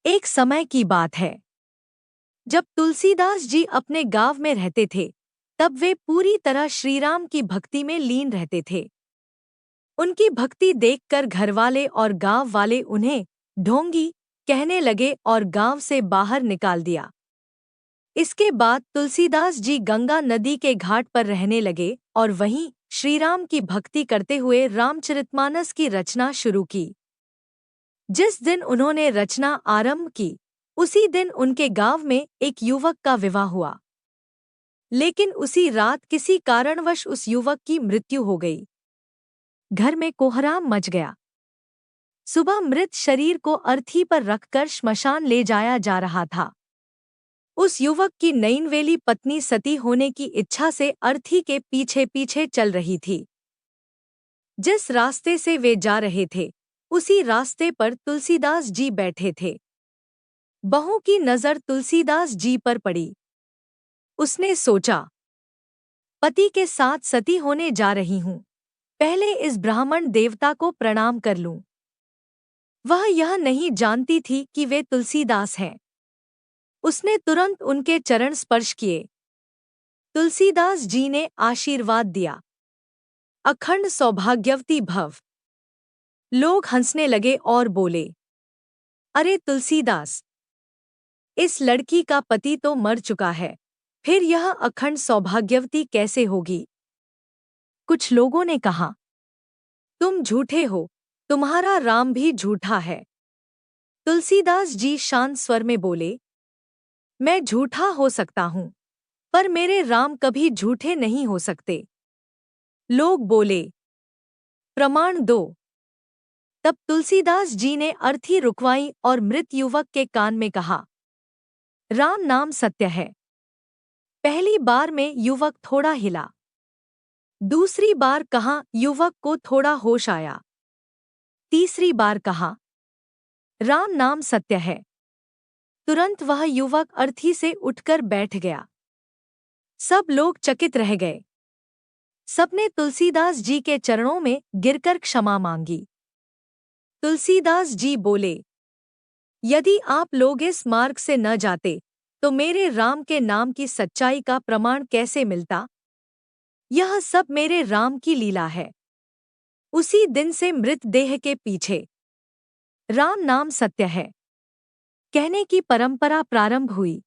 एक समय की बात है, जब तुलसीदास जी अपने गांव में रहते थे, तब वे पूरी तरह श्रीराम की भक्ति में लीन रहते थे। उनकी भक्ति देखकर घरवाले और गांव वाले उन्हें ढोंगी कहने लगे और गांव से बाहर निकाल दिया। इसके बाद तुलसीदास जी गंगा नदी के घाट पर रहने लगे और वहीं श्रीराम की भक्ति करते हुए रामचरितमानस की रचना शुरू की। जिस दिन उन्होंने रचना आरंभ की, उसी दिन उनके गांव में एक युवक का विवाह हुआ। लेकिन उसी रात किसी कारणवश उस युवक की मृत्यु हो गई। घर में कोहराम मच गया। सुबह मृत शरीर को अर्थी पर रखकर श्मशान ले जाया जा रहा था। उस युवक की नईनवेली पत्नी सती होने की इच्छा से अर्थी के पीछे पीछे चल रही थी। जिस रास्ते से वे जा रहे थे, उसी रास्ते पर तुलसीदास जी बैठे थे। बहू की नजर तुलसीदास जी पर पड़ी। उसने सोचा, पति के साथ सती होने जा रही हूं, पहले इस ब्राह्मण देवता को प्रणाम कर लूं। वह यह नहीं जानती थी कि वे तुलसीदास हैं। उसने तुरंत उनके चरण स्पर्श किए। तुलसीदास जी ने आशीर्वाद दिया, अखंड सौभाग्यवती भव। लोग हंसने लगे और बोले, अरे तुलसीदास, इस लड़की का पति तो मर चुका है, फिर यह अखंड सौभाग्यवती कैसे होगी? कुछ लोगों ने कहा, तुम झूठे हो, तुम्हारा राम भी झूठा है। तुलसीदास जी शांत स्वर में बोले, मैं झूठा हो सकता हूं, पर मेरे राम कभी झूठे नहीं हो सकते। लोग बोले, प्रमाण दो। तब तुलसीदास जी ने अर्थी रुकवाई और मृत युवक के कान में कहा, राम नाम सत्य है। पहली बार में युवक थोड़ा हिला। दूसरी बार कहा, युवक को थोड़ा होश आया। तीसरी बार कहा, राम नाम सत्य है। तुरंत वह युवक अर्थी से उठकर बैठ गया। सब लोग चकित रह गए। सबने तुलसीदास जी के चरणों में गिरकर क्षमा मांगी। तुलसीदास जी बोले, यदि आप लोग इस मार्ग से न जाते, तो मेरे राम के नाम की सच्चाई का प्रमाण कैसे मिलता? यह सब मेरे राम की लीला है। उसी दिन से मृत देह के पीछे राम नाम सत्य है कहने की परंपरा प्रारंभ हुई।